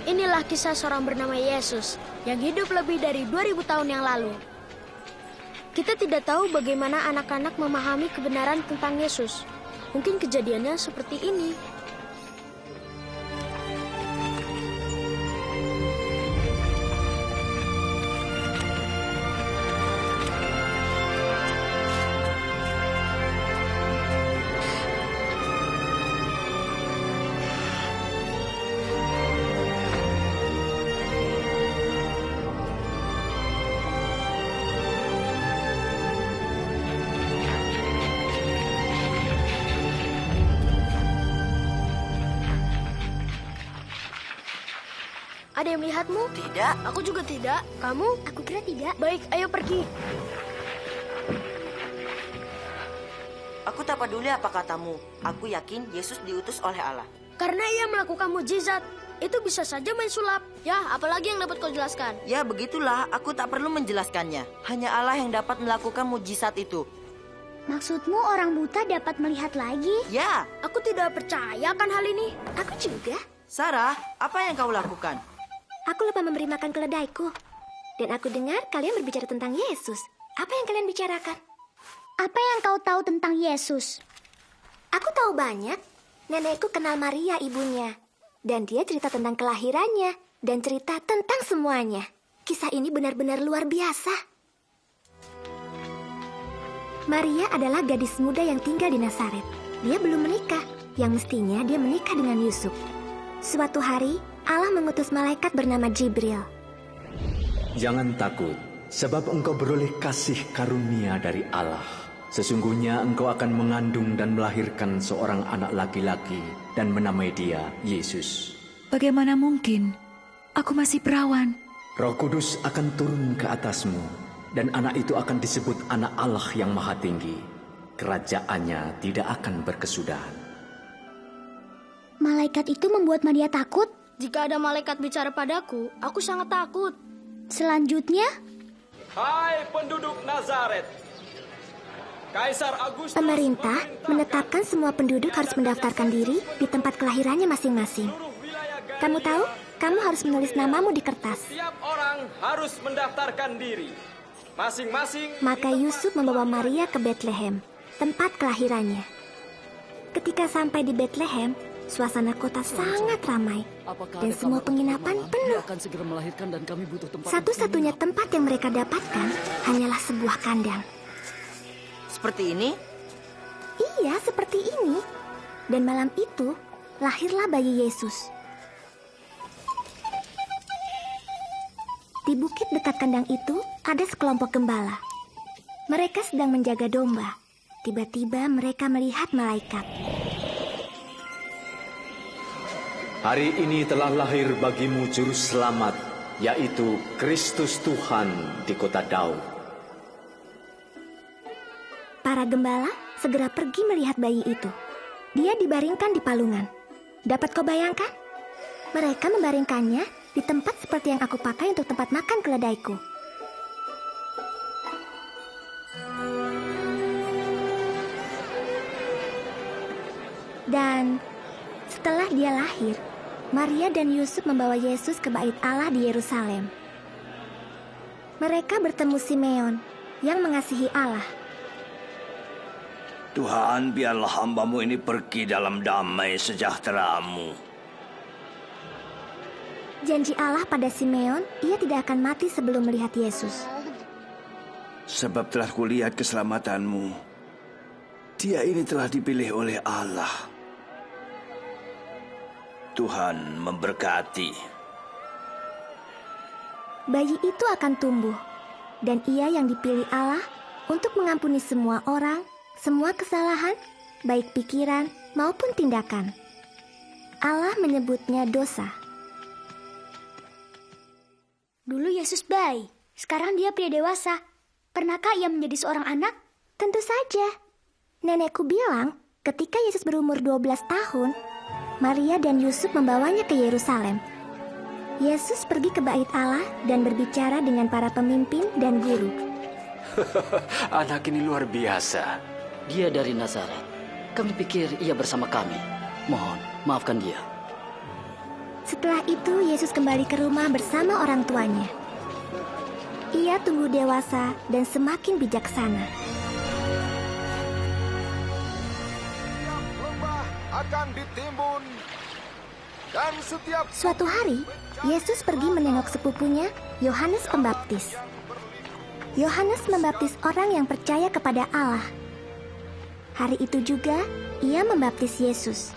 Inilah kisah seorang bernama Yesus yang hidup lebih dari 2000 tahun yang lalu. Kita tidak tahu bagaimana anak-anak memahami kebenaran tentang Yesus. Mungkin kejadiannya seperti ini. Ada yang melihatmu? Tidak. Aku juga tidak. Kamu? Aku kira tidak. Baik, ayo pergi. Aku tak peduli apa katamu. Aku yakin Yesus diutus oleh Allah. Karena ia melakukan mukjizat. Itu bisa saja main sulap. Ya, apalagi yang dapat kau jelaskan? Ya, begitulah. Aku tak perlu menjelaskannya. Hanya Allah yang dapat melakukan mukjizat itu. Maksudmu orang buta dapat melihat lagi? Ya. Aku tidak percaya akan hal ini. Aku juga. Sarah, apa yang kau lakukan? Aku lupa memberi makan keledaiku. Dan aku dengar kalian berbicara tentang Yesus. Apa yang kalian bicarakan? Apa yang kau tahu tentang Yesus? Aku tahu banyak. Nenekku kenal Maria ibunya. Dan dia cerita tentang kelahirannya. Dan cerita tentang semuanya. Kisah ini benar-benar luar biasa. Maria adalah gadis muda yang tinggal di Nazaret. Dia belum menikah. Yang mestinya dia menikah dengan Yusuf. Suatu hari, Allah mengutus malaikat bernama Jibril. Jangan takut, sebab engkau beroleh kasih karunia dari Allah. Sesungguhnya engkau akan mengandung dan melahirkan seorang anak laki-laki dan menamai dia Yesus. Bagaimana mungkin? Aku masih perawan. Roh Kudus akan turun ke atasmu, dan anak itu akan disebut anak Allah yang Maha Tinggi. Kerajaannya tidak akan berkesudahan. Malaikat itu membuat Maria takut. Jika ada malaikat bicara padaku, aku sangat takut. Selanjutnya, hai penduduk Nazaret. Kaisar Agustus pemerintah menetapkan semua penduduk harus mendaftarkan diri di tempat kelahirannya masing-masing. Kamu tahu, kamu harus menulis namamu di kertas. Setiap orang harus mendaftarkan diri. Masing-masing. Maka Yusuf membawa Maria ke Bethlehem, tempat kelahirannya. Ketika sampai di Bethlehem, suasana kota sangat ramai dan semua penginapan penuh. Satu-satunya tempat yang mereka dapatkan hanyalah sebuah kandang. Seperti ini? Iya, seperti ini. Dan malam itu, lahirlah bayi Yesus. Di bukit dekat kandang itu, ada sekelompok gembala. Mereka sedang menjaga domba. Tiba-tiba mereka melihat malaikat. Hari ini telah lahir bagimu juru selamat, yaitu Kristus Tuhan di kota Daud. Para gembala segera pergi melihat bayi itu. Dia dibaringkan di palungan. Dapat kau bayangkan? Mereka membaringkannya di tempat seperti yang aku pakai untuk tempat makan keledaiku. Dan setelah dia lahir, Maria dan Yusuf membawa Yesus ke bait Allah di Yerusalem. Mereka bertemu Simeon yang mengasihi Allah. Tuhan, biarlah hamba-Mu ini pergi dalam damai sejahtera-Mu. Janji Allah pada Simeon, ia tidak akan mati sebelum melihat Yesus. Sebab telah kulihat keselamatan-Mu. Dia ini telah dipilih oleh Allah. Tuhan memberkati. Bayi itu akan tumbuh, dan ia yang dipilih Allah untuk mengampuni semua orang, semua kesalahan, baik pikiran maupun tindakan. Allah menyebutnya dosa. Dulu Yesus bayi, sekarang dia pria dewasa. Pernahkah ia menjadi seorang anak? Tentu saja. Nenekku bilang, ketika Yesus berumur 12 tahun, Maria dan Yusuf membawanya ke Yerusalem. Yesus pergi ke bait Allah dan berbicara dengan para pemimpin dan guru. Anak ini luar biasa. Dia dari Nazaret. Kami pikir ia bersama kami. Mohon, maafkan dia. Setelah itu, Yesus kembali ke rumah bersama orang tuanya. Ia tumbuh dewasa dan semakin bijaksana. Lembah akan ditimbun, dan setiap Suatu hari, Yesus pergi menengok sepupunya, Yohanes Pembaptis. Yohanes membaptis orang yang percaya kepada Allah. Hari itu juga, ia membaptis Yesus.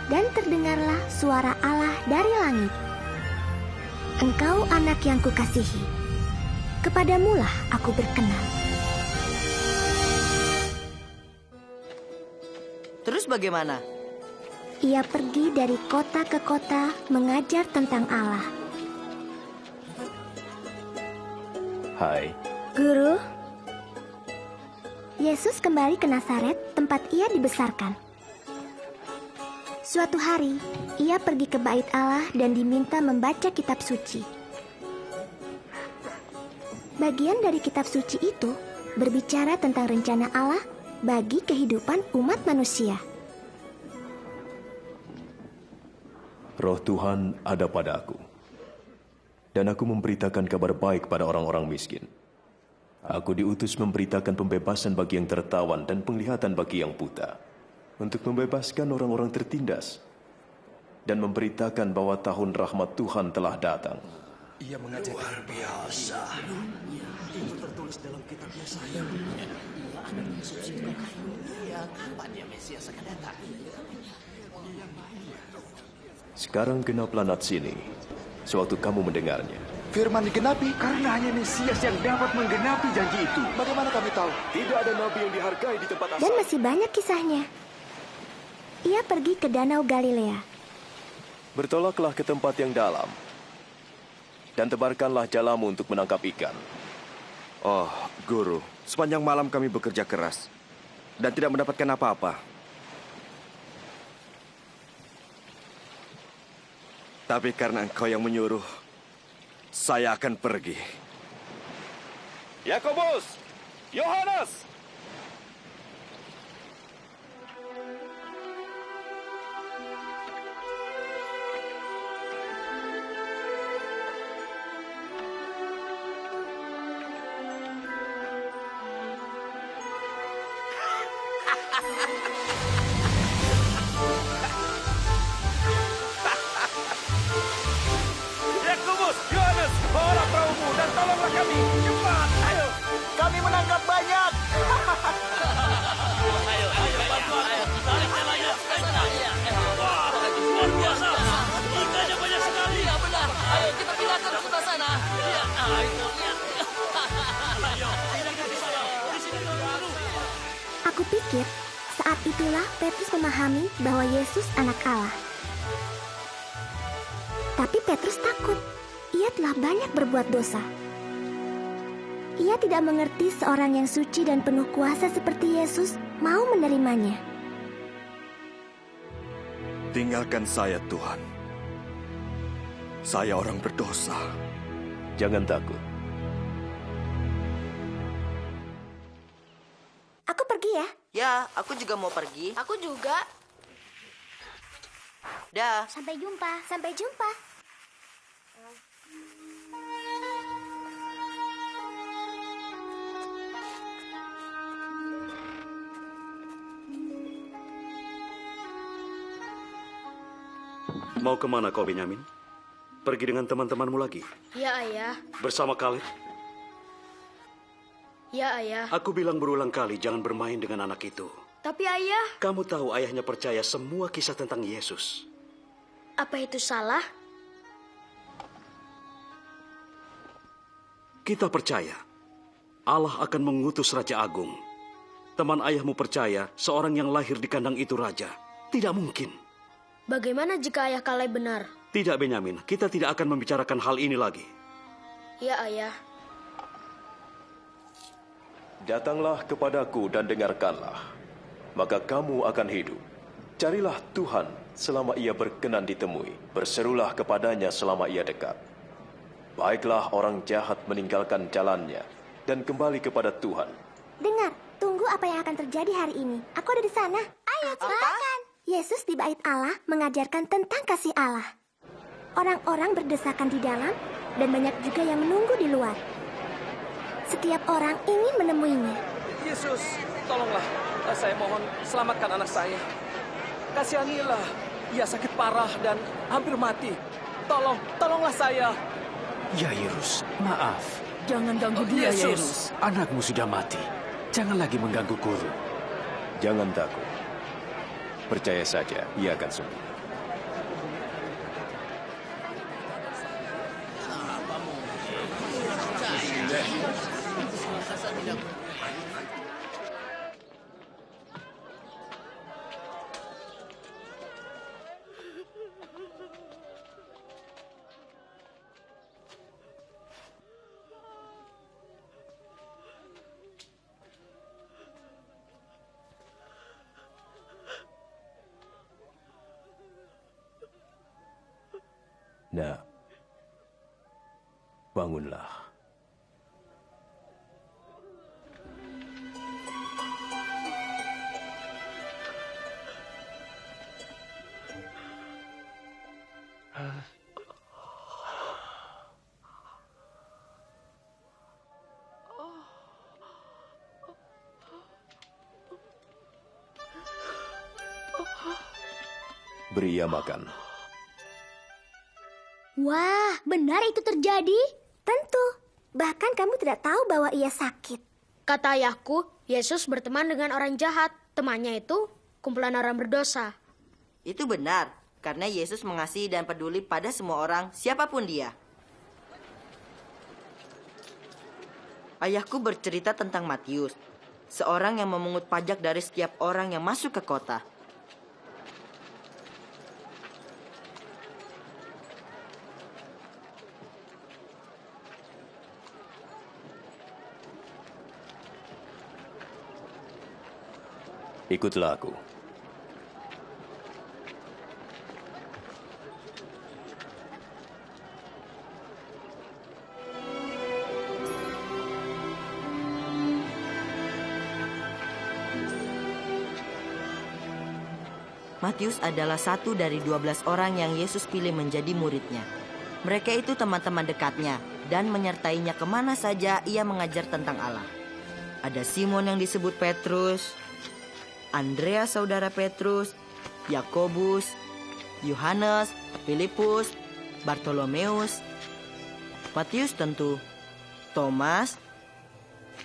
Dan terdengarlah suara Allah dari langit. Engkau anak yang kukasihi, kepadamulah aku berkenan. Terus bagaimana? Ia pergi dari kota ke kota mengajar tentang Allah. Hai, Guru, Yesus kembali ke Nazaret, tempat ia dibesarkan. Suatu hari, ia pergi ke bait Allah dan diminta membaca kitab suci. Bagian dari kitab suci itu berbicara tentang rencana Allah bagi kehidupan umat manusia. Roh Tuhan ada pada aku, dan aku memberitakan kabar baik pada orang-orang miskin. Aku diutus memberitakan pembebasan bagi yang tertawan dan penglihatan bagi yang buta, untuk membebaskan orang-orang tertindas, dan memberitakan bahwa tahun rahmat Tuhan telah datang. ia mengajar luar biasa. Itu tertulis dalam kitab Yesaya. Anak Yesus itu kapan dia Mesias akan datang? Sekarang genaplah nats sini, sewaktu kamu mendengarnya. Firman digenapi karena hanya Mesias yang dapat menggenapi janji itu. Bagaimana kami tahu? Tidak ada nabi yang dihargai di tempat asal. Dan masih banyak kisahnya. Ia pergi ke Danau Galilea. Bertolaklah ke tempat yang dalam, dan tebarkanlah jalamu untuk menangkap ikan. Oh, Guru, sepanjang malam kami bekerja keras dan tidak mendapatkan apa-apa. Tapi karena Engkau yang menyuruh, saya akan pergi. Yakobus, Yohanes. Yakobus, Yohanes, bawalah perahumu dan tolonglah kami. Cepat, ayo. Kami menangkap banyak. Luar biasa. Ikannya banyak sekali. Iya benar. Ayo kita pindahkan ke sebelah sana. Iya. Itu. Ayo. Pindahkan ke sana. Di sini dulu. Aku pikir saat itulah Petrus memahami bahwa Yesus anak Allah. Tapi Petrus takut. Ia telah banyak berbuat dosa. Ia tidak mengerti seorang yang suci dan penuh kuasa seperti Yesus mau menerimanya. Tinggalkan saya, Tuhan. Saya orang berdosa. Jangan takut. Aku pergi ya. Ya, aku juga mau pergi. Aku juga. Dah. Sampai jumpa. Sampai jumpa. Mau kemana kau, Benyamin? Pergi dengan teman-temanmu lagi? Ya, Ayah. Bersama Kaleb? Ya, Ayah. Aku bilang berulang kali jangan bermain dengan anak itu. Tapi Ayah, Kamu tahu ayahnya percaya semua kisah tentang Yesus. apa itu salah? Kita percaya Allah akan mengutus Raja Agung. Teman ayahmu percaya seorang yang lahir di kandang itu raja. Tidak mungkin. Bagaimana jika Ayah Kaleb benar? Tidak, Benyamin. Kita tidak akan membicarakan hal ini lagi. Ya, Ayah. Datanglah kepadaku dan dengarkanlah, maka kamu akan hidup. Carilah Tuhan selama ia berkenan ditemui. Berserulah kepadanya selama ia dekat. Baiklah orang jahat meninggalkan jalannya dan kembali kepada Tuhan. Dengar, tunggu apa yang akan terjadi hari ini. Aku ada di sana. Ayo, silakan. Yesus di bait Allah mengajarkan tentang kasih Allah. Orang-orang berdesakan di dalam dan banyak juga yang menunggu di luar. Setiap orang ingin menemuinya. Yesus, tolonglah. Saya mohon, selamatkan anak saya. Kasihanilah. Ia sakit parah dan hampir mati. Tolonglah saya. Yairus, maaf. Jangan ganggu dia, Yesus. Anakmu sudah mati. Jangan lagi mengganggu guru. Jangan takut. Percaya saja, ia akan sembuh. Nah, bangunlah. Beri ia makan. Wah, benar itu terjadi? Tentu. Bahkan kamu tidak tahu bahwa ia sakit. Kata ayahku, Yesus berteman dengan orang jahat. Temannya itu kumpulan orang berdosa. Itu benar, karena Yesus mengasihi dan peduli pada semua orang, siapapun dia. Ayahku bercerita tentang Matius, seorang yang memungut pajak dari setiap orang yang masuk ke kota. Ikutlah aku. Matius adalah satu dari 12 orang yang Yesus pilih menjadi muridnya. Mereka itu teman-teman dekatnya dan menyertainya kemana saja ia mengajar tentang Allah. Ada Simon yang disebut Petrus, Andreas saudara Petrus, Yakobus, Yohanes, Filipus, Bartolomeus, Matius tentu, Thomas,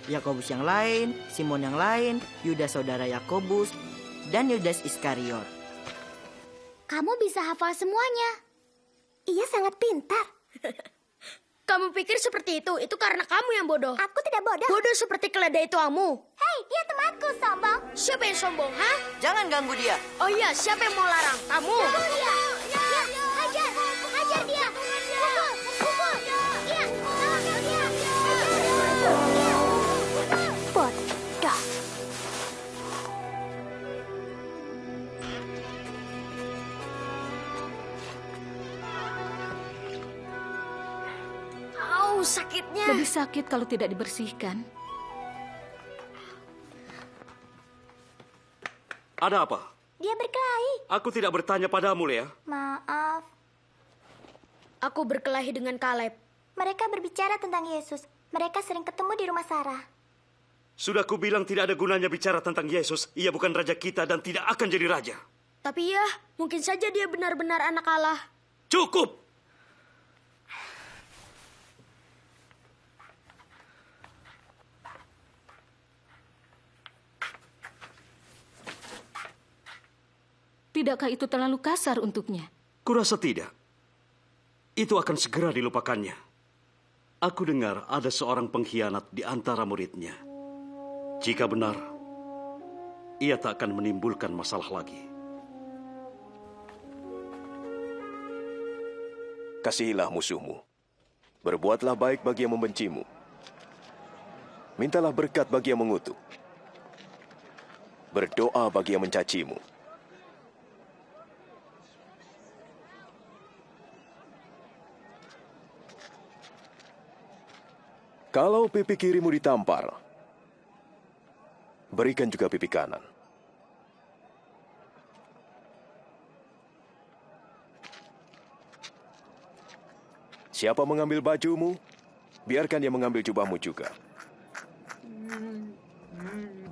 Yakobus yang lain, Simon yang lain, Yudas saudara Yakobus, dan Yudas Iskariot. Kamu bisa hafal semuanya. Ia sangat pintar. Kamu pikir seperti itu karena kamu yang bodoh. Aku tidak bodoh. Bodoh seperti keledai tuamu. Hei, dia temanku, sombong. Siapa yang sombong, ha? Jangan ganggu dia. Oh iya, siapa yang mau larang? Kamu. Pukul dia. Ya, hajar dia. Pukul. Ya, salahkan dia. Bodoh. Sakitnya. Lebih sakit kalau tidak dibersihkan. Ada apa? Dia berkelahi. Aku tidak bertanya padamu, Lea. Maaf. Aku berkelahi dengan Kaleb. Mereka berbicara tentang Yesus. Mereka sering ketemu di rumah Sarah. Sudah kubilang tidak ada gunanya bicara tentang Yesus. Ia bukan raja kita dan tidak akan jadi raja. Tapi ya, mungkin saja dia benar-benar anak Allah. Cukup! Tidakkah itu terlalu kasar untuknya? Kurasa tidak. Itu akan segera dilupakannya. Aku dengar ada seorang pengkhianat di antara muridnya. Jika benar, ia tak akan menimbulkan masalah lagi. Kasihilah musuhmu. Berbuatlah baik bagi yang membencimu. Mintalah berkat bagi yang mengutuk. Berdoa bagi yang mencacimu. Kalau pipi kirimu ditampar, berikan juga pipi kanan. Siapa mengambil bajumu, biarkan dia mengambil jubahmu juga.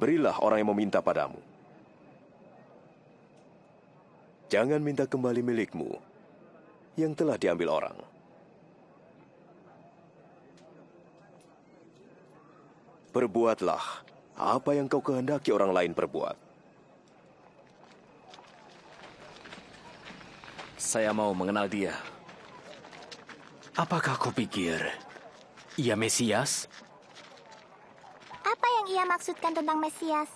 Berilah orang yang meminta padamu. Jangan minta kembali milikmu yang telah diambil orang. Perbuatlah apa yang kau kehendaki orang lain perbuat. Saya mau mengenal dia. Apakah kau pikir ia Mesias? Apa yang ia maksudkan tentang Mesias?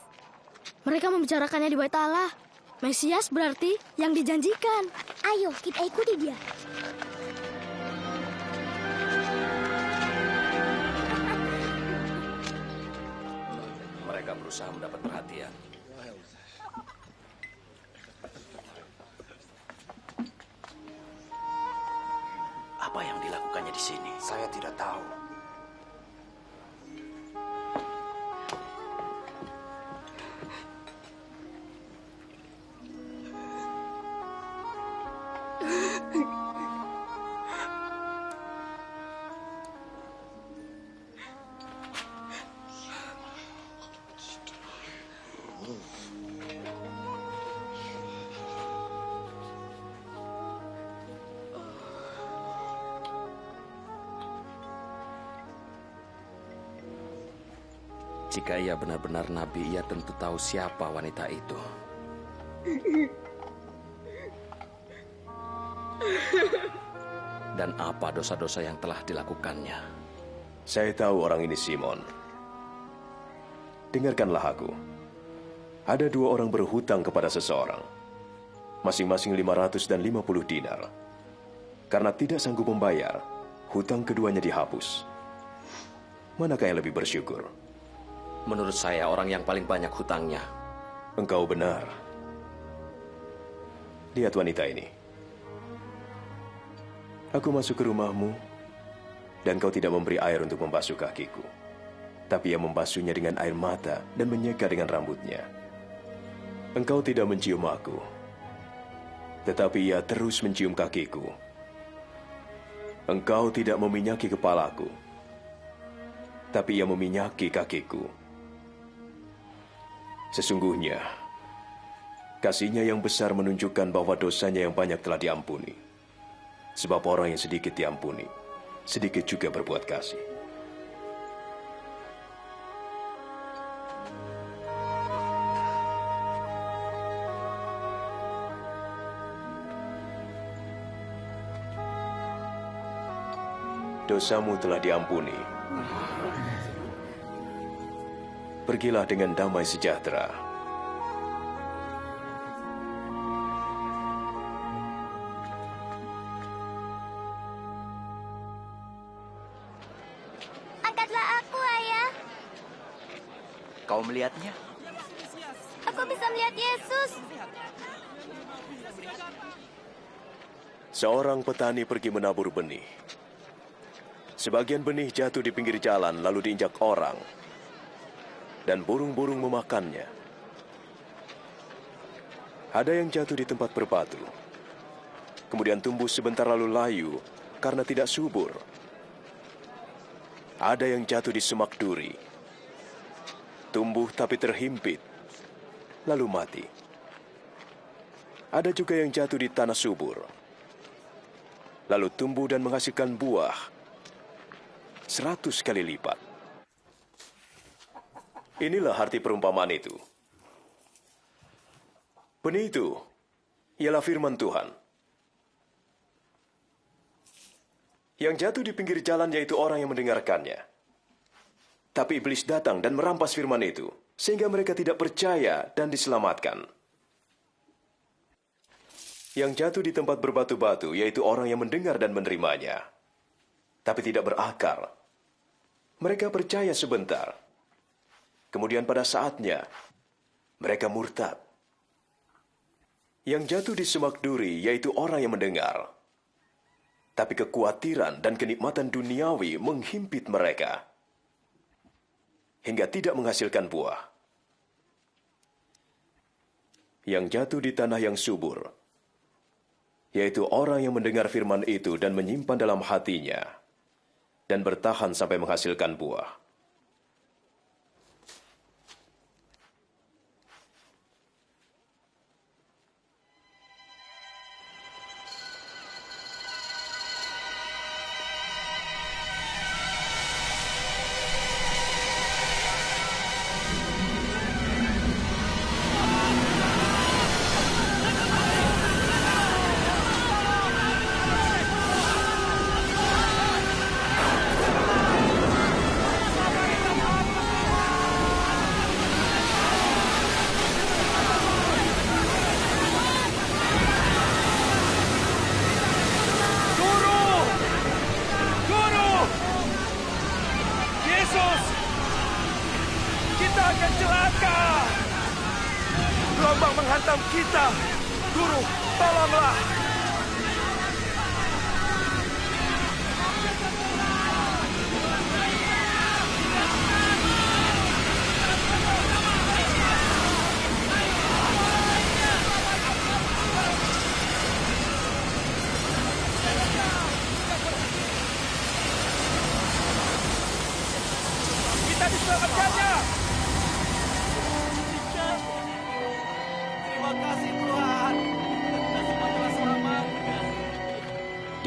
Mereka membicarakannya di Bait Allah. Mesias berarti yang dijanjikan. Ayo, kita ikuti dia. Mereka berusaha mendapat perhatian. Apa yang dilakukannya di sini? Saya tidak tahu. Jika ia benar-benar nabi, ia tentu tahu siapa wanita itu. Dan apa dosa-dosa yang telah dilakukannya. Saya tahu orang ini Simon. Dengarkanlah aku. Ada 2 orang berhutang kepada seseorang. Masing-masing 500 dan 50 dinar. Karena tidak sanggup membayar, hutang keduanya dihapus. Manakah yang lebih bersyukur? Menurut saya orang yang paling banyak hutangnya. Engkau benar. Lihat wanita ini. Aku masuk ke rumahmu, dan kau tidak memberi air untuk membasuh kakiku. Tapi ia membasuhnya dengan air mata dan menyeka dengan rambutnya. Engkau tidak mencium aku, tetapi ia terus mencium kakiku. Engkau tidak meminyaki kepalaku, tapi ia meminyaki kakiku. Sesungguhnya, kasihnya yang besar menunjukkan bahwa dosanya yang banyak telah diampuni. Sebab orang yang sedikit diampuni, sedikit juga berbuat kasih. Dosamu telah diampuni. Pergilah dengan damai sejahtera. Angkatlah aku, Ayah. Kau melihatnya? Aku bisa melihat Yesus. Seorang petani pergi menabur benih. Sebagian benih jatuh di pinggir jalan lalu diinjak orang. Dan burung-burung memakannya. Ada yang jatuh di tempat berbatu. Kemudian tumbuh sebentar lalu layu karena tidak subur. Ada yang jatuh di semak duri. Tumbuh tapi terhimpit, lalu mati. Ada juga yang jatuh di tanah subur. Lalu tumbuh dan menghasilkan buah 100 kali lipat. Inilah arti perumpamaan itu. Benih itu ialah firman Tuhan. Yang jatuh di pinggir jalan yaitu orang yang mendengarkannya. Tapi iblis datang dan merampas firman itu, sehingga mereka tidak percaya dan diselamatkan. Yang jatuh di tempat berbatu-batu yaitu orang yang mendengar dan menerimanya, tapi tidak berakar. Mereka percaya sebentar, Kemudian pada saatnya, mereka murtad. Yang jatuh di semak duri yaitu orang yang mendengar. Tapi kekhawatiran dan kenikmatan duniawi menghimpit mereka hingga tidak menghasilkan buah. Yang jatuh di tanah yang subur, yaitu orang yang mendengar firman itu dan menyimpan dalam hatinya dan bertahan sampai menghasilkan buah.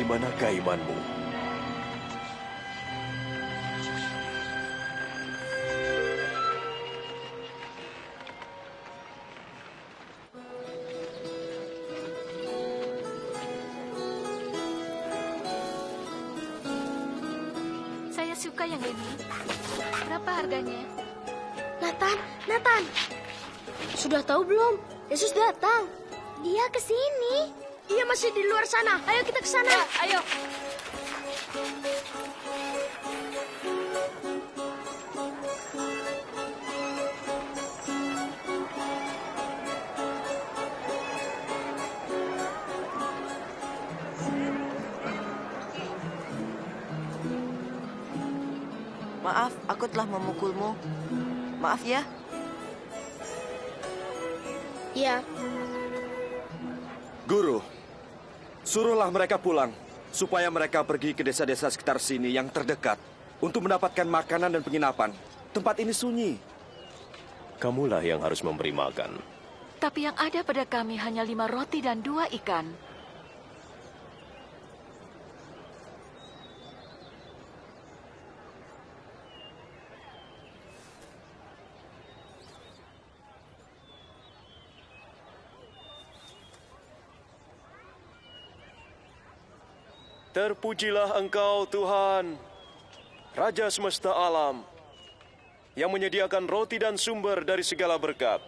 Di manakah imanmu? Saya suka yang ini. Berapa harganya? Nathan. Sudah tahu belum? Yesus datang. Dia ke sini. Iya, masih di luar sana. Ayo kita ke sana. Ya, ayo. Maaf, aku telah memukulmu. Maaf ya. Iya. Guru, suruhlah mereka pulang, supaya mereka pergi ke desa-desa sekitar sini yang terdekat untuk mendapatkan makanan dan penginapan. Tempat ini sunyi. Kamulah yang harus memberi makan. Tapi yang ada pada kami hanya 5 roti dan 2 ikan. Terpujilah Engkau, Tuhan, Raja semesta alam, yang menyediakan roti dan sumber dari segala berkat.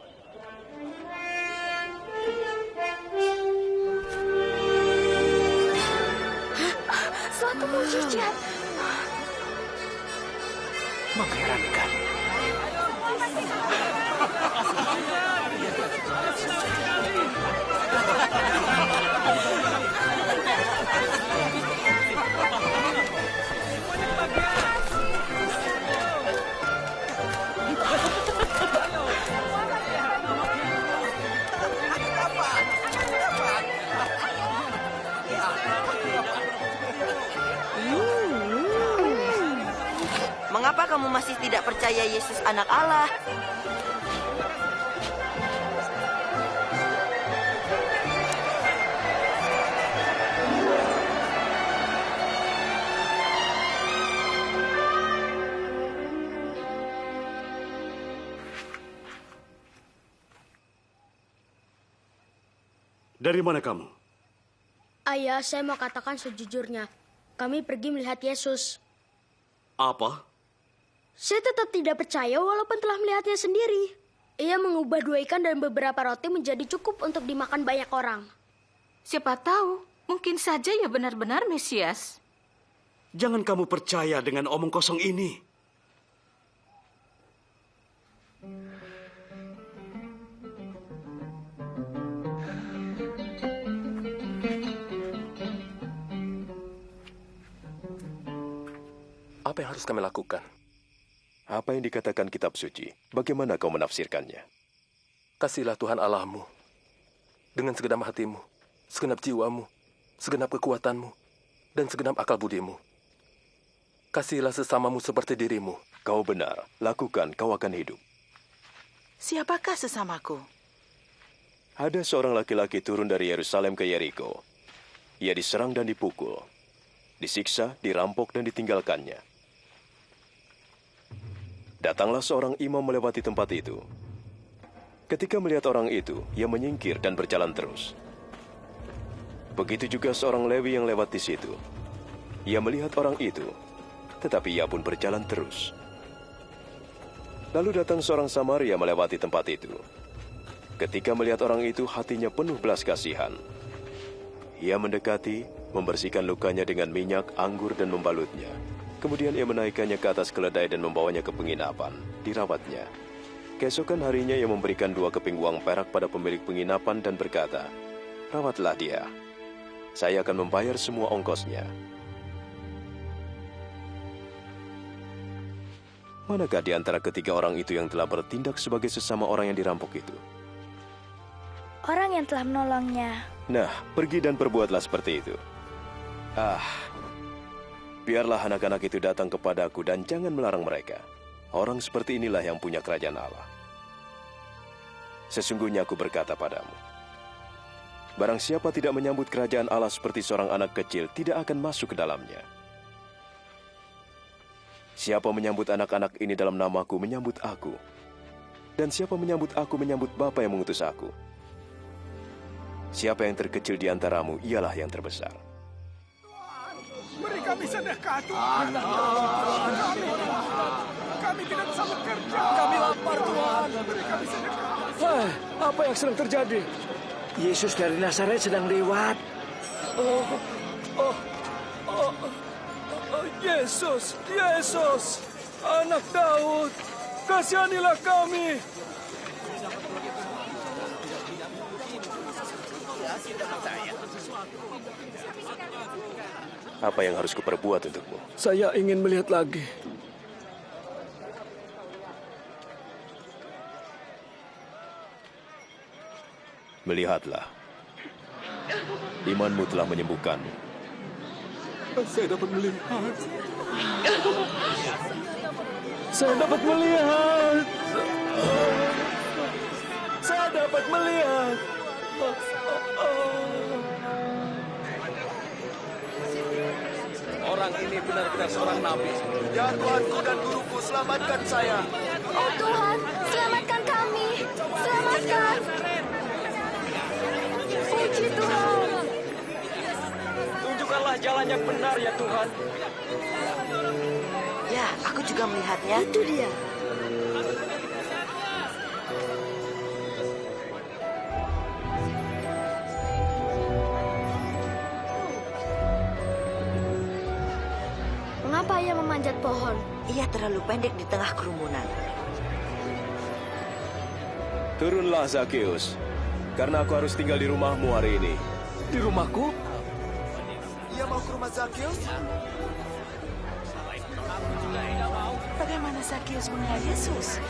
Suatu mukjizat. Mengherankan. Mengapa kamu masih tidak percaya Yesus anak Allah? Dari mana kamu? Ayah, saya mau katakan sejujurnya. Kami pergi melihat Yesus. Apa? Saya tetap tidak percaya walaupun telah melihatnya sendiri. Ia mengubah 2 ikan dan beberapa roti menjadi cukup untuk dimakan banyak orang. Siapa tahu, mungkin saja ia benar-benar Mesias. Jangan kamu percaya dengan omong kosong ini. Apa yang harus kami lakukan? Apa yang dikatakan kitab suci? Bagaimana kau menafsirkannya? Kasihilah Tuhan Allahmu dengan segenap hatimu, segenap jiwamu, segenap kekuatanmu, dan segenap akal budimu. Kasihilah sesamamu seperti dirimu. Kau benar, lakukan, kau akan hidup. Siapakah sesamaku? Ada seorang laki-laki turun dari Yerusalem ke Yeriko. Ia diserang dan dipukul, disiksa, dirampok, dan ditinggalkannya. Datanglah seorang imam melewati tempat itu. Ketika melihat orang itu, ia menyingkir dan berjalan terus. Begitu juga seorang Lewi yang lewat di situ. Ia melihat orang itu, tetapi ia pun berjalan terus. Lalu datang seorang Samaria melewati tempat itu. Ketika melihat orang itu, hatinya penuh belas kasihan. Ia mendekati, membersihkan lukanya dengan minyak, anggur, dan membalutnya. Kemudian ia menaikkannya ke atas keledai dan membawanya ke penginapan. Dirawatnya. Keesokan harinya ia memberikan 2 keping uang perak pada pemilik penginapan dan berkata, "Rawatlah dia. Saya akan membayar semua ongkosnya." Manakah di antara ketiga orang itu yang telah bertindak sebagai sesama orang yang dirampok itu? Orang yang telah menolongnya. Nah, pergi dan perbuatlah seperti itu. Biarlah anak-anak itu datang kepadaku dan jangan melarang mereka. Orang seperti inilah yang punya kerajaan Allah. Sesungguhnya aku berkata padamu, barang siapa tidak menyambut kerajaan Allah seperti seorang anak kecil, tidak akan masuk ke dalamnya. Siapa menyambut anak-anak ini dalam namaku, menyambut aku. Dan siapa menyambut aku, menyambut Bapa yang mengutus aku. Siapa yang terkecil di antaramu, ialah yang terbesar. Beri kami sedekah, Tuhan. Kami tidak bisa bekerja. Kami lapar, Tuhan. Beri kami sedekah. Hei, apa yang sedang terjadi? Yesus dari Nazaret sedang lewat. Yesus, Yesus, anak Daud, kasihanilah kami. Apa yang harus kuperbuat untukmu? Saya ingin melihat lagi. Melihatlah. Imanmu telah menyembuhkanmu. Saya dapat melihat. Saya dapat melihat. Saya dapat melihat. Orang ini benar-benar seorang nabi. Ya Tuhanku dan guruku, selamatkan saya. Oh Tuhan, selamatkan kami. Selamatkan. Puji Tuhan. Tunjukkanlah jalan yang benar ya Tuhan. Ya, aku juga melihatnya. Itu dia. Mengapa ia memanjat pohon? Ia terlalu pendek di tengah kerumunan. Turunlah, Zakheus, karena aku harus tinggal di rumahmu hari ini. Di rumahku? Ia mau ke rumah Zakheus? Bagaimana Zakheus mengenal Yesus?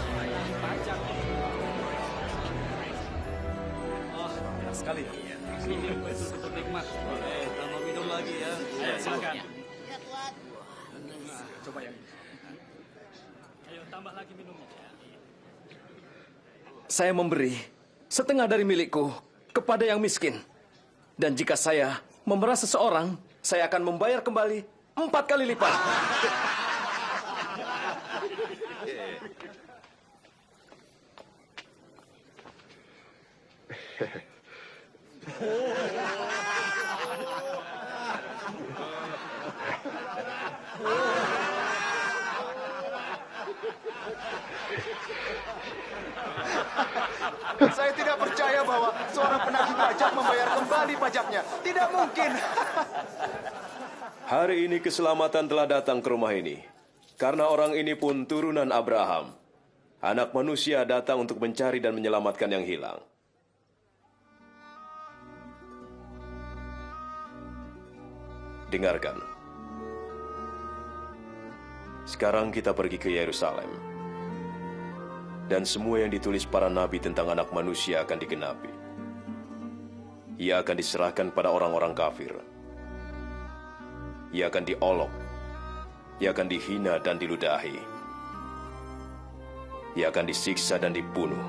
Enak sekali. Ini betul-betul nikmat. Kita mau minum lagi ya. Silakan. Coba yang ini. Ayo tambah lagi minumnya. Saya memberi setengah dari milikku kepada yang miskin. Dan jika saya memerah seseorang, saya akan membayar kembali 4 kali lipat. Saya tidak percaya bahwa seorang penagih pajak membayar kembali pajaknya. Tidak mungkin. Hari ini keselamatan telah datang ke rumah ini. Karena orang ini pun turunan Abraham. Anak manusia datang untuk mencari dan menyelamatkan yang hilang. Sekarang kita pergi ke Yerusalem. Dan semua yang ditulis para nabi tentang anak manusia akan digenapi. Ia akan diserahkan pada orang-orang kafir. Ia akan diolok. Ia akan dihina dan diludahi. Ia akan disiksa dan dibunuh.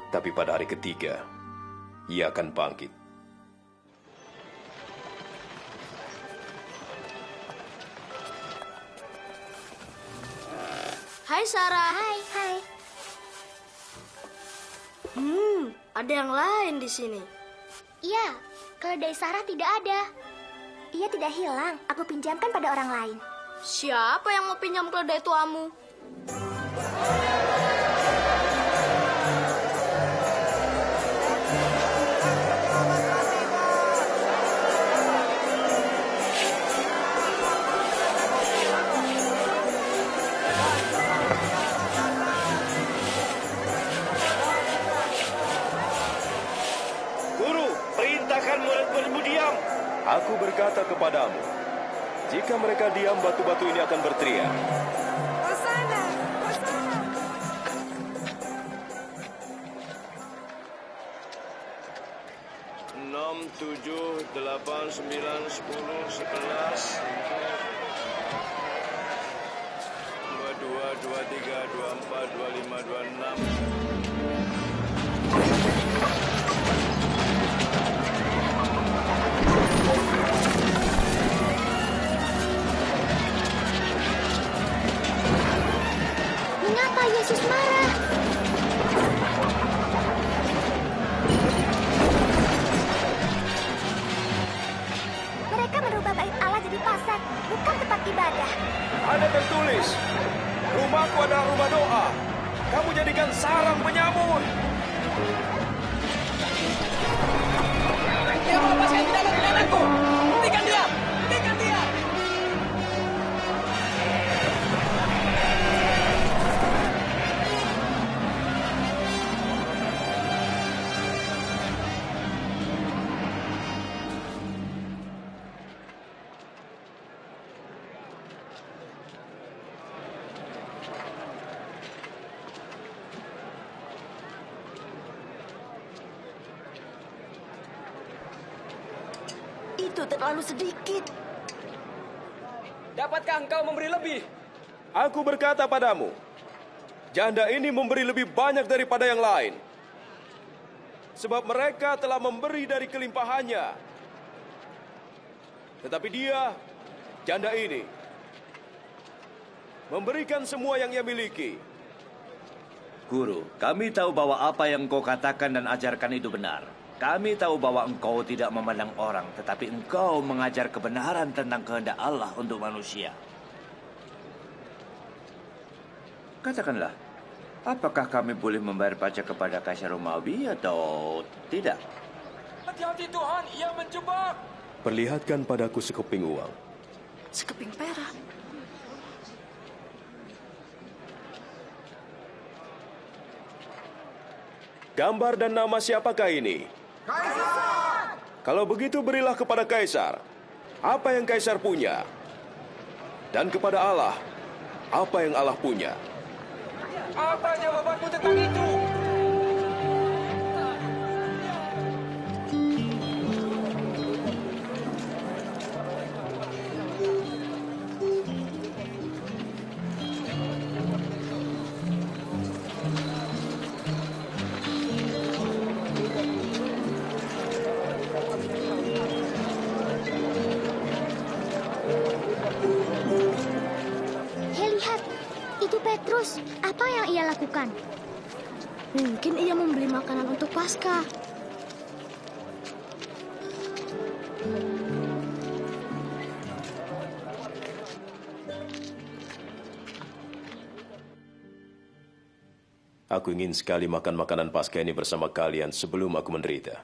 Tapi pada hari ketiga, ia akan bangkit. Hai Sarah. Hai. Ada yang lain di sini. Iya, keledai Sarah tidak ada. Ia tidak hilang, aku pinjamkan pada orang lain. Siapa yang mau pinjam keledai tuamu? Aku berkata kepadamu, jika mereka diam, batu-batu ini akan berteriak. Hosana, Hosana. 6, 7, 8, 9, 10, 11. 2, 2, 3, 24, 25, 26. Mengapa Yesus marah? Mereka merubah bait Allah jadi pasar, bukan tempat ibadah. Ada tertulis, rumahku adalah rumah doa. Kamu jadikan sarang penyamun. Dia melepaskan tindakan-tindakanku. Hentikan dia! Hentikan dia! Itu terlalu sedikit. Dapatkah engkau memberi lebih? Aku berkata padamu, janda ini memberi lebih banyak daripada yang lain. Sebab mereka telah memberi dari kelimpahannya. Tetapi dia, janda ini, memberikan semua yang ia miliki. Guru, kami tahu bahwa apa yang engkau katakan dan ajarkan itu benar. Kami tahu bahwa engkau tidak memandang orang, tetapi engkau mengajar kebenaran tentang kehendak Allah untuk manusia. Katakanlah, apakah kami boleh membayar pajak kepada Kaisar Romawi atau tidak? Hati-hati Tuhan, ia menjebak. Perlihatkan padaku sekeping uang. Sekeping perak. Gambar dan nama siapakah ini? Kaisar! Kalau begitu berilah kepada Kaisar apa yang Kaisar punya. Dan kepada Allah apa yang Allah punya. Apa jawabanmu tentang itu? Petrus, apa yang ia lakukan? Mungkin ia membeli makanan untuk Paskah. Aku ingin sekali makan makanan Paskah ini bersama kalian sebelum aku menderita.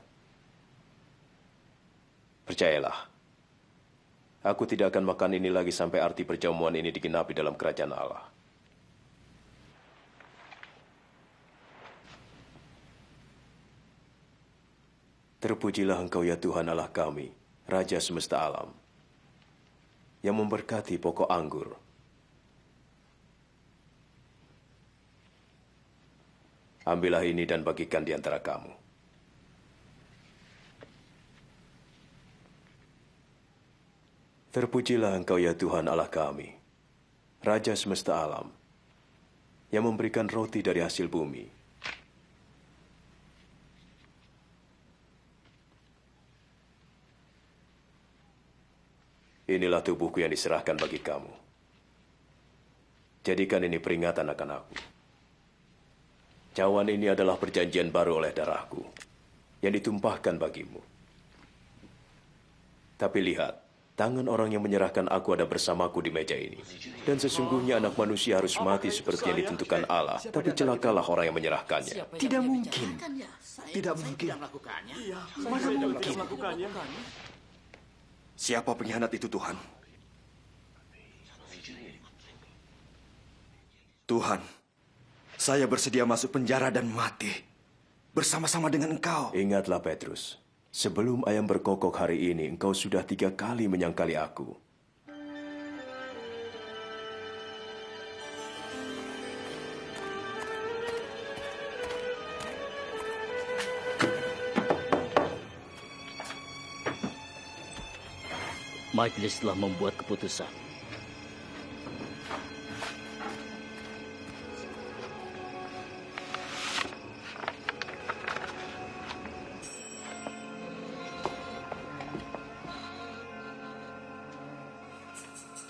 Percayalah, aku tidak akan makan ini lagi sampai arti perjamuan ini digenapi dalam kerajaan Allah. Terpujilah Engkau ya Tuhan Allah kami, Raja semesta alam, yang memberkati pokok anggur. Ambillah ini dan bagikan di antara kamu. Terpujilah Engkau ya Tuhan Allah kami, Raja semesta alam, yang memberikan roti dari hasil bumi. Inilah tubuhku yang diserahkan bagi kamu. Jadikan ini peringatan akan aku. Cawan ini adalah perjanjian baru oleh darahku, yang ditumpahkan bagimu. Tapi lihat, tangan orang yang menyerahkan aku ada bersamaku di meja ini. Dan sesungguhnya anak manusia harus mati seperti yang ditentukan Allah. Tapi celakalah orang yang menyerahkannya. Tidak mungkin. Tidak mungkin. Mana mungkin? Siapa pengkhianat itu, Tuhan? Tuhan, saya bersedia masuk penjara dan mati bersama-sama dengan Engkau. Ingatlah Petrus, sebelum ayam berkokok hari ini, engkau sudah 3 kali menyangkali aku. Majelis telah membuat keputusan.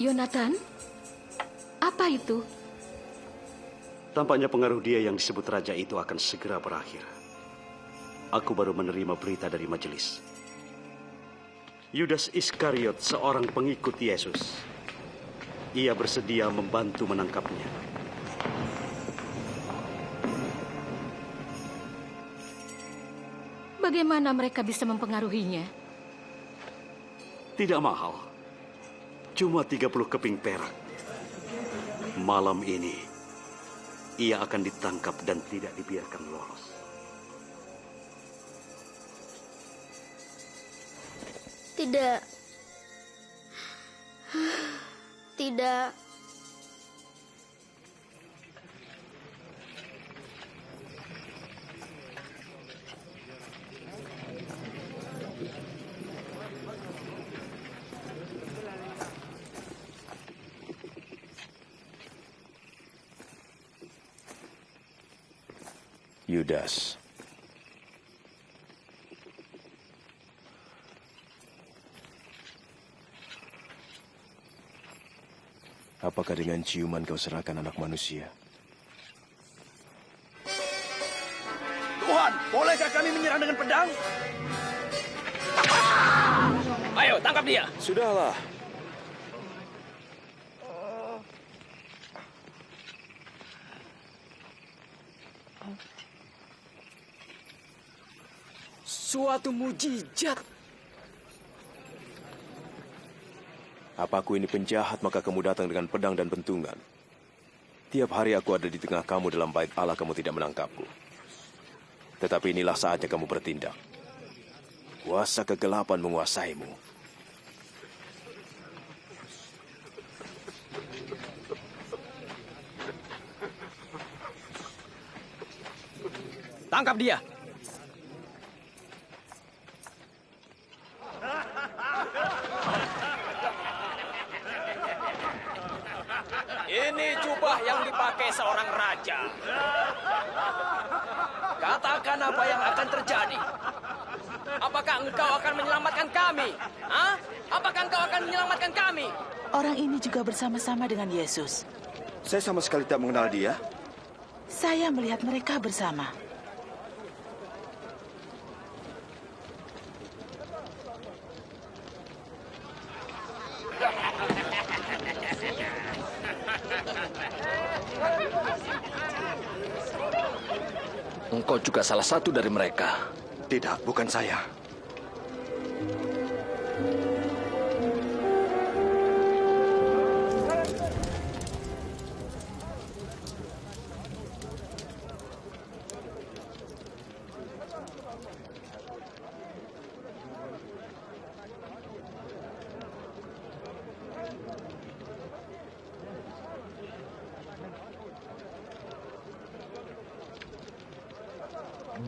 Yonatan, apa itu? Tampaknya pengaruh dia yang disebut raja itu akan segera berakhir. Aku baru menerima berita dari majelis. Yudas Iskariot, seorang pengikut Yesus. Ia bersedia membantu menangkapnya. Bagaimana mereka bisa mempengaruhinya? Tidak mahal. Cuma 30 keping perak. Malam ini, ia akan ditangkap dan tidak dibiarkan lolos. Tidak. Tidak. Yudas. Apakah dengan ciuman kau serahkan anak manusia? Tuhan, bolehkah kami menyerang dengan pedang? Ayo, tangkap dia. Sudahlah. Suatu mujizat. Apa aku ini penjahat, maka kamu datang dengan pedang dan bentungan. Tiap hari aku ada di tengah kamu dalam bait Allah, kamu tidak menangkapku. Tetapi inilah saatnya kamu bertindak. Kuasa kegelapan menguasaimu. Tangkap dia. Ini jubah yang dipakai seorang raja. Katakan apa yang akan terjadi. Apakah engkau akan menyelamatkan kami? Hah? Apakah engkau akan menyelamatkan kami? Orang ini juga bersama-sama dengan Yesus. Saya sama sekali tidak mengenal dia. Saya melihat mereka bersama. Engkau juga salah satu dari mereka. Tidak, bukan saya.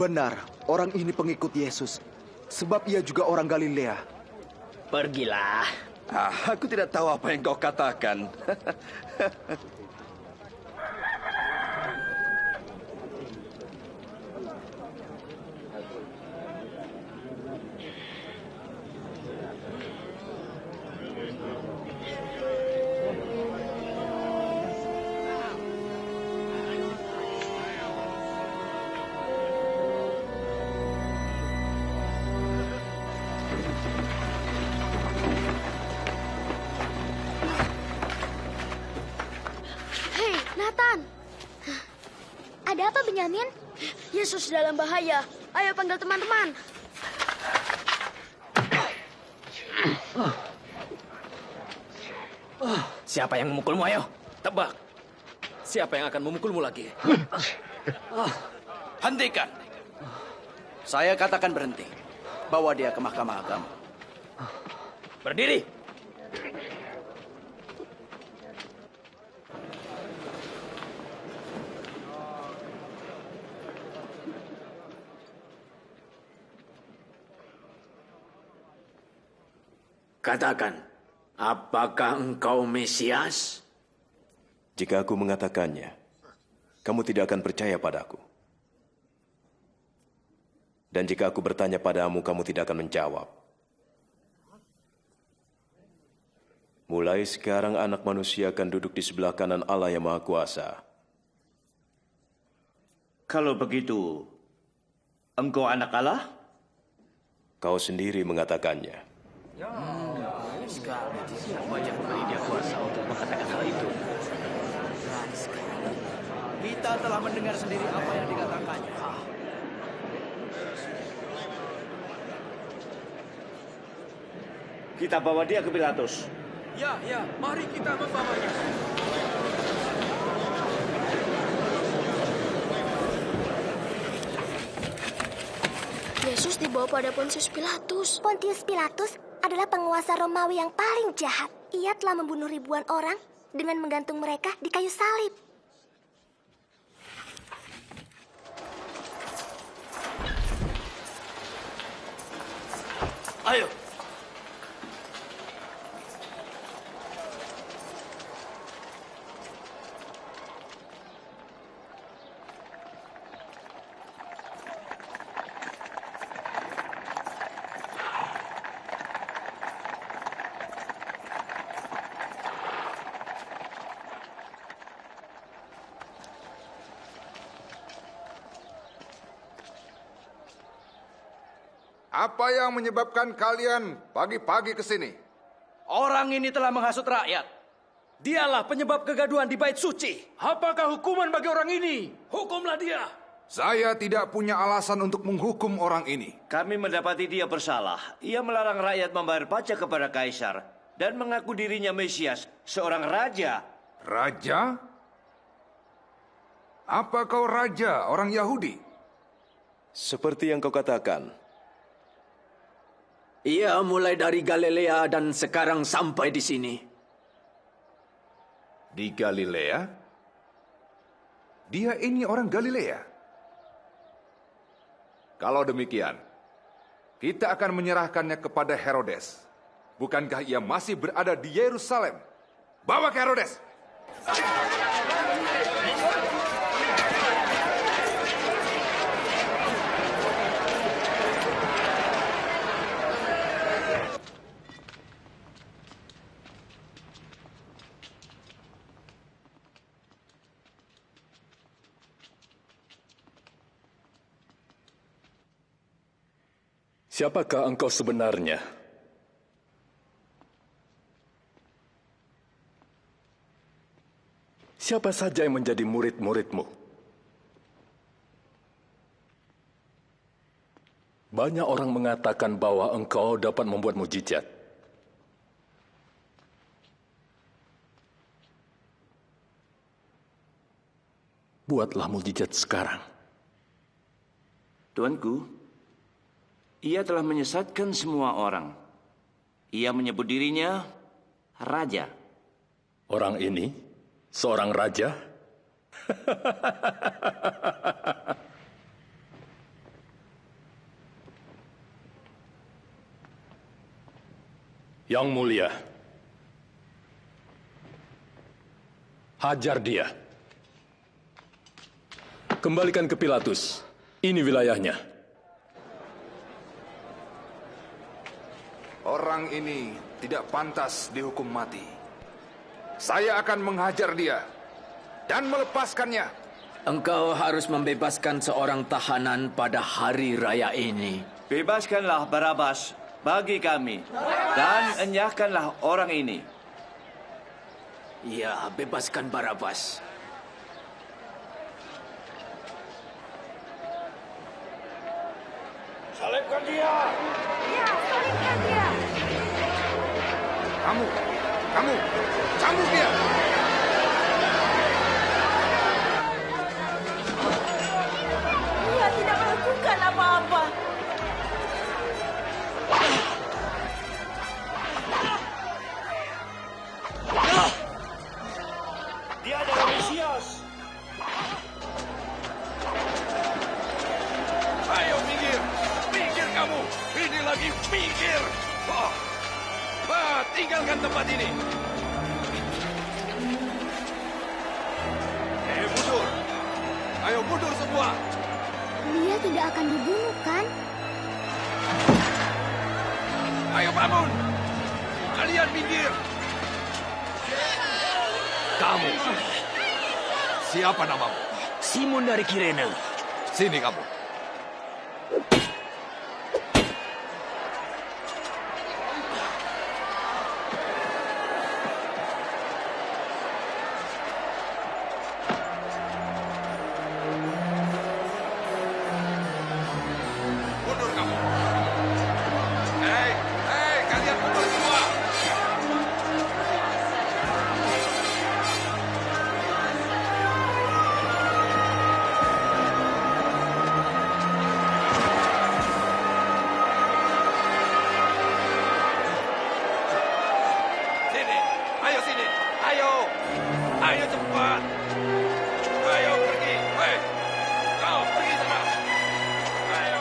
Benar, orang ini pengikut Yesus. Sebab ia juga orang Galilea. Pergilah. Aku tidak tahu apa yang kau katakan. Ada apa, Benyamin? Yesus dalam bahaya. Ayo panggil teman-teman. Siapa yang memukulmu? Ayo, tebak. Siapa yang akan memukulmu lagi? Hentikan. Saya katakan berhenti. Bawa dia ke mahkamah agama. Berdiri. Katakan, apakah engkau Mesias? Jika aku mengatakannya, kamu tidak akan percaya padaku. Dan jika aku bertanya padamu, kamu tidak akan menjawab. Mulai sekarang anak manusia akan duduk di sebelah kanan Allah yang Maha Kuasa. Kalau begitu, engkau anak Allah? Kau sendiri mengatakannya. Sekali, wajah kembali dia kuasa untuk mengatakan hal itu. Kita telah mendengar sendiri apa yang dikatakannya. Kita bawa dia ke Pilatus. Ya, mari kita membawanya. Yesus dibawa pada Pontius Pilatus. Pontius Pilatus adalah penguasa Romawi yang paling jahat. Ia telah membunuh ribuan orang dengan menggantung mereka di kayu salib. Ayo. Apa yang menyebabkan kalian pagi-pagi ke sini? Orang ini telah menghasut rakyat. Dialah penyebab kegaduhan di bait suci. Apakah hukuman bagi orang ini? Hukumlah dia. Saya tidak punya alasan untuk menghukum orang ini. Kami mendapati dia bersalah. Ia melarang rakyat membayar pajak kepada Kaisar dan mengaku dirinya Mesias, seorang raja. Raja? Apa kau raja orang Yahudi? Seperti yang kau katakan. Ia mulai dari Galilea dan sekarang sampai di sini. Di Galilea? Dia ini orang Galilea. Kalau demikian, kita akan menyerahkannya kepada Herodes. Bukankah ia masih berada di Yerusalem? Bawa ke Herodes! Siapakah engkau sebenarnya? Siapa saja yang menjadi murid-muridmu? Banyak orang mengatakan bahwa engkau dapat membuat mujizat. Buatlah mujizat sekarang. Tuanku, ia telah menyesatkan semua orang. Ia menyebut dirinya raja. Orang ini seorang raja? Yang mulia, hajar dia. Kembalikan ke Pilatus. Ini wilayahnya. Orang ini tidak pantas dihukum mati. Saya akan menghajar dia dan melepaskannya. Engkau harus membebaskan seorang tahanan pada hari raya ini. Bebaskanlah Barabas bagi kami dan enyahkanlah orang ini. Ya, bebaskan Barabas. Salibkan dia. Ya, salibkan dia. Kamu, cambuk dia. Dia tidak melakukan apa-apa. Dia adalah Mesias. Ayo minggir, minggir kamu. Ini lagi minggir. Tinggalkan tempat ini. Mundur. Ayo mundur semua. Dia tidak akan dibunuh, kan? Ayo bangun. Kalian minggir. Kamu. Siapa namamu? Simon dari Kirene. Sini kamu. Mundur kamu. Hei, kalian mundur semua. Sini, ayo cepat. Ayo pergi, kau pergi sana. Ayo.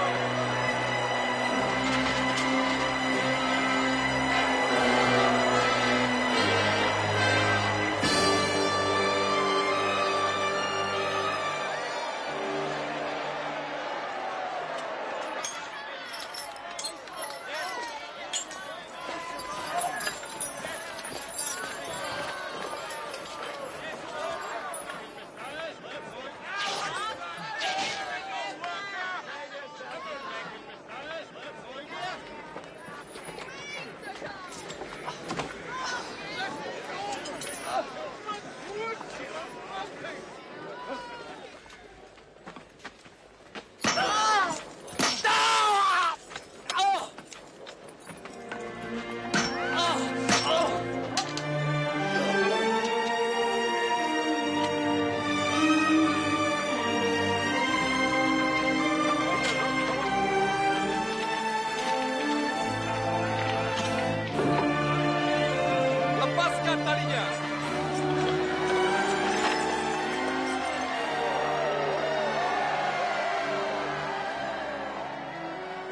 Lepaskan talinya.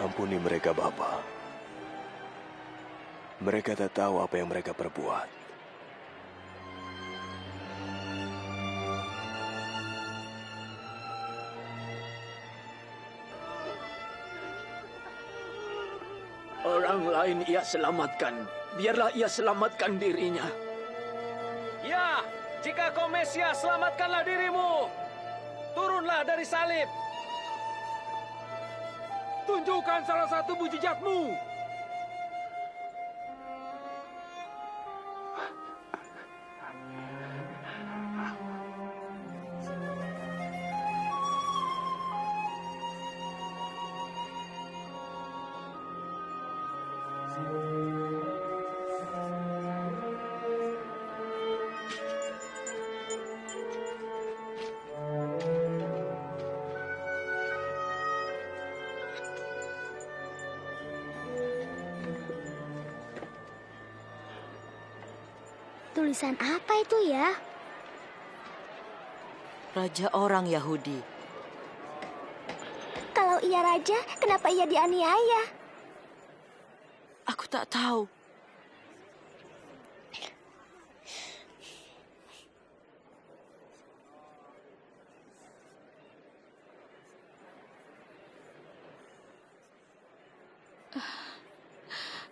Ampuni mereka, Bapa. Mereka tak tahu apa yang mereka perbuat. Orang lain ia selamatkan. Biarlah ia selamatkan dirinya. Ya, jika kau Mesias, selamatkanlah dirimu. Turunlah dari salib. Tunjukkan salah satu mujizatmu. Tulisan apa itu ya? Raja orang Yahudi. Kalau ia raja, kenapa ia dianiaya? Aku tak tahu.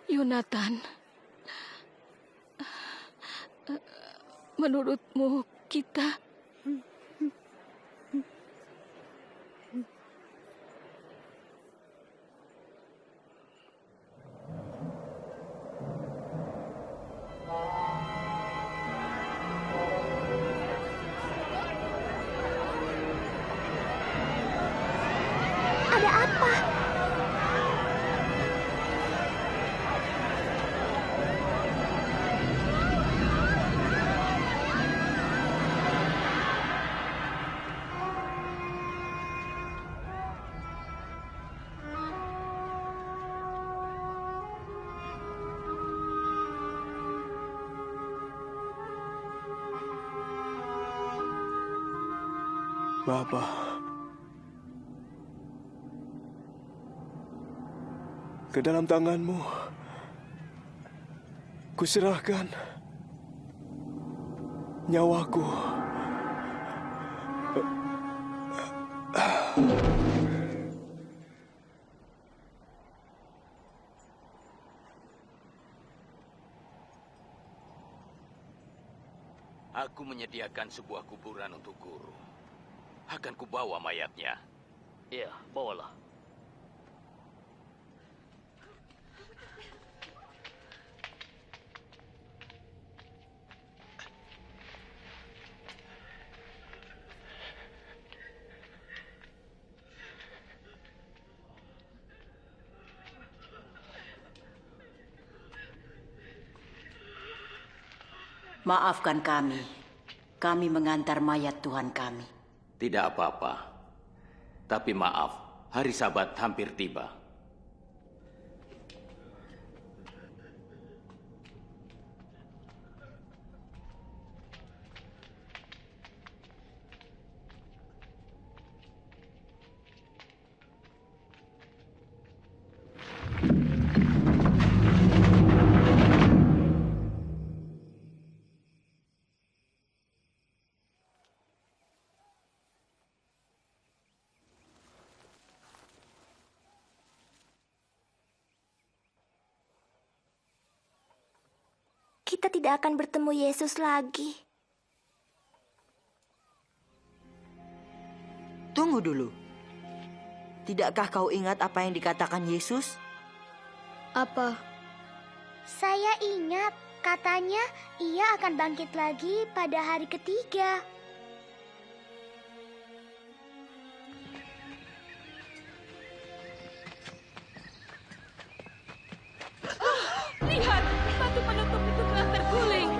Yonatan, menurutmu kita ada apa? Bapa, ke dalam tangan-Mu kuserahkan nyawaku. Aku menyediakan sebuah kuburan untuk guru. Akan kubawa mayatnya. Iya, bawalah. Maafkan kami. Kami mengantar mayat Tuhan kami. Tidak apa-apa. Tapi maaf, hari Sabat hampir tiba. Kita tidak akan bertemu Yesus lagi. Tunggu dulu. Tidakkah kau ingat apa yang dikatakan Yesus? Apa? Saya ingat, katanya ia akan bangkit lagi pada hari ketiga. lihat, batu penutup itu telah terguling.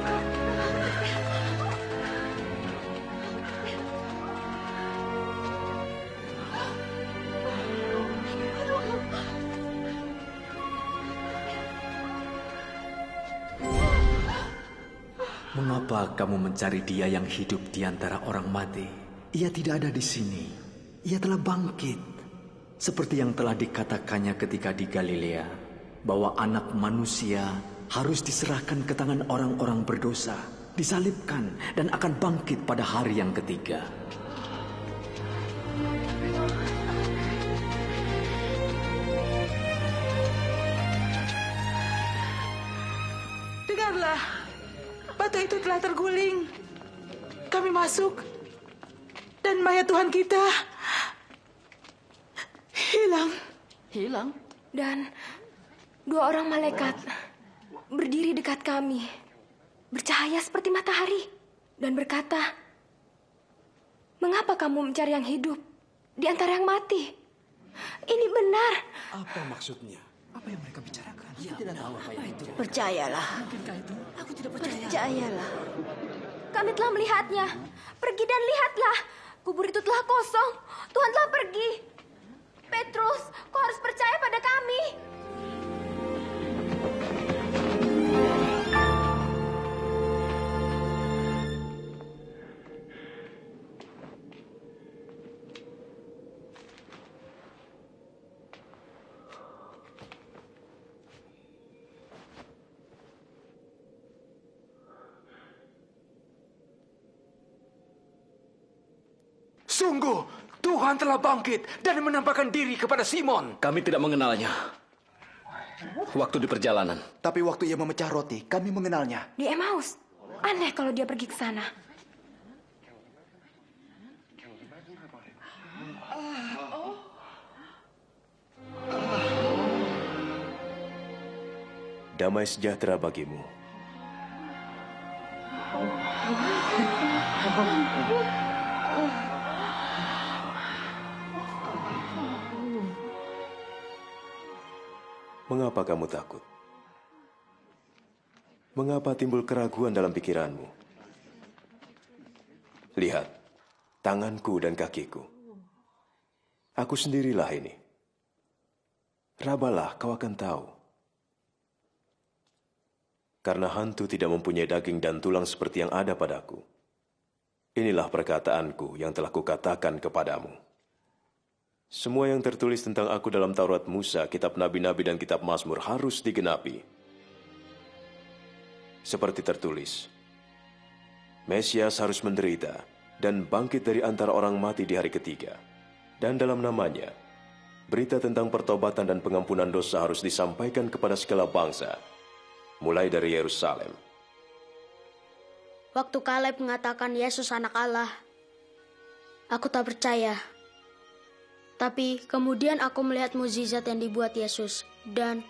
Mengapa kamu mencari Dia yang hidup di antara orang mati? Ia tidak ada di sini. Ia telah bangkit. Seperti yang telah dikatakannya ketika di Galilea, bahwa Anak Manusia harus diserahkan ke tangan orang-orang berdosa, disalibkan, dan akan bangkit pada hari yang ketiga. Dengarlah, batu itu telah terguling. Kami masuk, dan mayat Tuhan kita hilang. Hilang? Dan 2 orang malaikat berdiri dekat kami, bercahaya seperti matahari, dan berkata, "Mengapa kamu mencari yang hidup di antara yang mati? Ini benar." Apa maksudnya? Apa yang mereka bicarakan? Ya, tidak tahu apa itu. Percayalah. Mungkinkah itu? Aku tidak percaya. Percayalah. Kami telah melihatnya. Pergi dan lihatlah. Kubur itu telah kosong. Tuhan telah pergi. Petrus, kau harus percaya pada kami. Sungguh, Tuhan telah bangkit dan menampakkan diri kepada Simon. Kami tidak mengenalnya. Waktu di perjalanan. Tapi waktu ia memecah roti, kami mengenalnya. Di Emmaus. Aneh kalau dia pergi ke sana. Damai sejahtera bagimu. Mengapa kamu takut? Mengapa timbul keraguan dalam pikiranmu? Lihat, tanganku dan kakiku. Aku sendirilah ini. Rabalah, kau akan tahu. Karena hantu tidak mempunyai daging dan tulang seperti yang ada padaku. Inilah perkataanku yang telah kukatakan kepadamu. Semua yang tertulis tentang aku dalam Taurat Musa, kitab Nabi-Nabi dan kitab Mazmur harus digenapi. Seperti tertulis, Mesias harus menderita dan bangkit dari antara orang mati di hari ketiga. Dan dalam namanya, berita tentang pertobatan dan pengampunan dosa harus disampaikan kepada segala bangsa, mulai dari Yerusalem. Waktu Kaleb mengatakan Yesus anak Allah, aku tak percaya. Tapi kemudian aku melihat mukjizat yang dibuat Yesus dan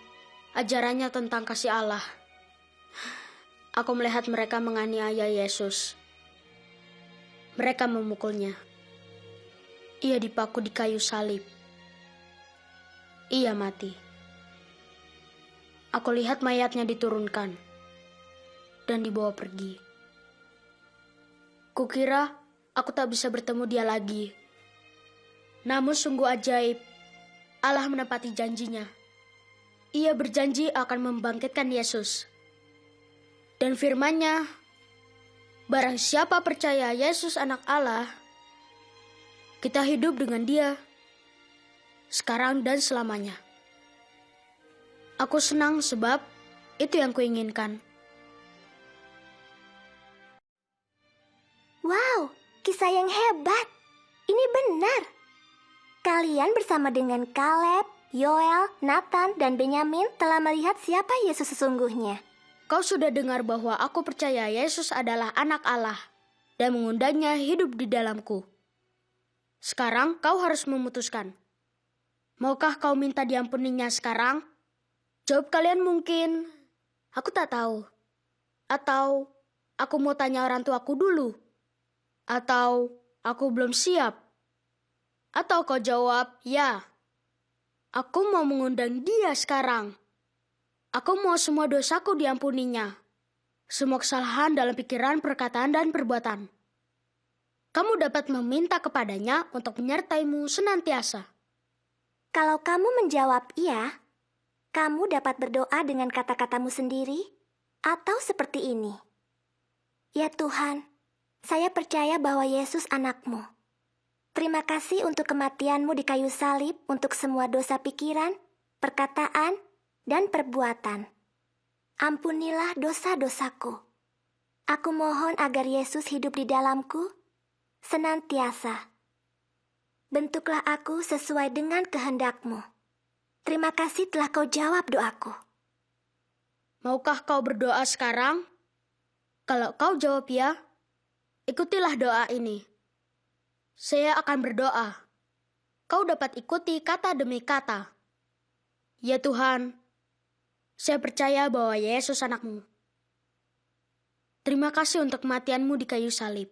ajarannya tentang kasih Allah. Aku melihat mereka menganiaya Yesus. Mereka memukulnya. Ia dipaku di kayu salib. Ia mati. Aku lihat mayatnya diturunkan dan dibawa pergi. Kukira aku tak bisa bertemu dia lagi. Namun sungguh ajaib, Allah menepati janjinya. Ia berjanji akan membangkitkan Yesus. Dan firman-Nya, barang siapa percaya Yesus anak Allah, kita hidup dengan dia, sekarang dan selamanya. Aku senang sebab itu yang kuinginkan. Wow, kisah yang hebat. Ini benar. Kalian bersama dengan Kaleb, Yoel, Nathan, dan Benyamin telah melihat siapa Yesus sesungguhnya. Kau sudah dengar bahwa aku percaya Yesus adalah anak Allah dan mengundangnya hidup di dalamku. Sekarang kau harus memutuskan. Maukah kau minta diampuninya sekarang? Jawab kalian mungkin, aku tak tahu. Atau, aku mau tanya orang tuaku dulu. Atau, aku belum siap. Atau kau jawab, ya. Aku mau mengundang dia sekarang. Aku mau semua dosaku diampuninya. Semua kesalahan dalam pikiran, perkataan, dan perbuatan. Kamu dapat meminta kepadanya untuk menyertaimu senantiasa. Kalau kamu menjawab iya, kamu dapat berdoa dengan kata-katamu sendiri, atau seperti ini. Ya Tuhan, saya percaya bahwa Yesus anakmu. Terima kasih untuk kematian-Mu di kayu salib untuk semua dosa pikiran, perkataan, dan perbuatan. Ampunilah dosa-dosaku. Aku mohon agar Yesus hidup di dalamku senantiasa. Bentuklah aku sesuai dengan kehendak-Mu. Terima kasih telah Kau jawab doaku. Maukah kau berdoa sekarang? Kalau kau jawab ya, ikutilah doa ini. Saya akan berdoa. Kau dapat ikuti kata demi kata. Ya Tuhan, saya percaya bahwa Yesus anakmu. Terima kasih untuk kematian-Mu di kayu salib.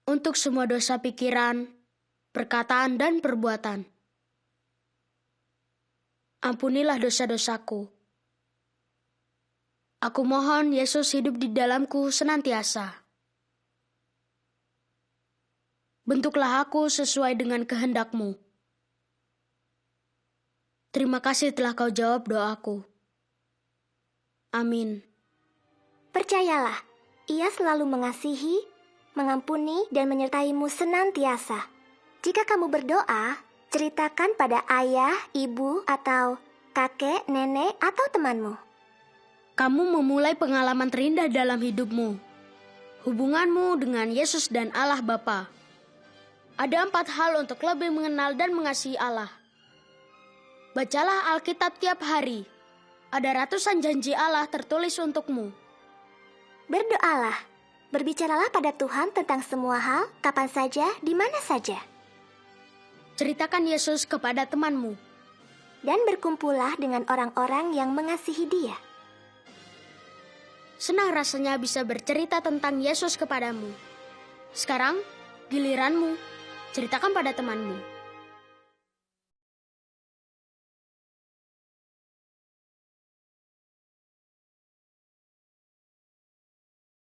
Untuk semua dosa pikiran, perkataan, dan perbuatan. Ampunilah dosa-dosaku. Aku mohon Yesus hidup di dalamku senantiasa. Bentuklah aku sesuai dengan kehendak-Mu. Terima kasih telah Kau jawab doaku. Amin. Percayalah, Ia selalu mengasihi, mengampuni, dan menyertai-mu senantiasa. Jika kamu berdoa, ceritakan pada ayah, ibu, atau kakek, nenek, atau temanmu. Kamu memulai pengalaman terindah dalam hidupmu. Hubunganmu dengan Yesus dan Allah Bapa. Ada 4 hal untuk lebih mengenal dan mengasihi Allah. Bacalah Alkitab tiap hari. Ada ratusan janji Allah tertulis untukmu. Berdoalah, berbicaralah pada Tuhan tentang semua hal, kapan saja, di mana saja. Ceritakan Yesus kepada temanmu. Dan berkumpullah dengan orang-orang yang mengasihi Dia. Senang rasanya bisa bercerita tentang Yesus kepadamu. Sekarang, giliranmu. Ceritakan pada temanmu.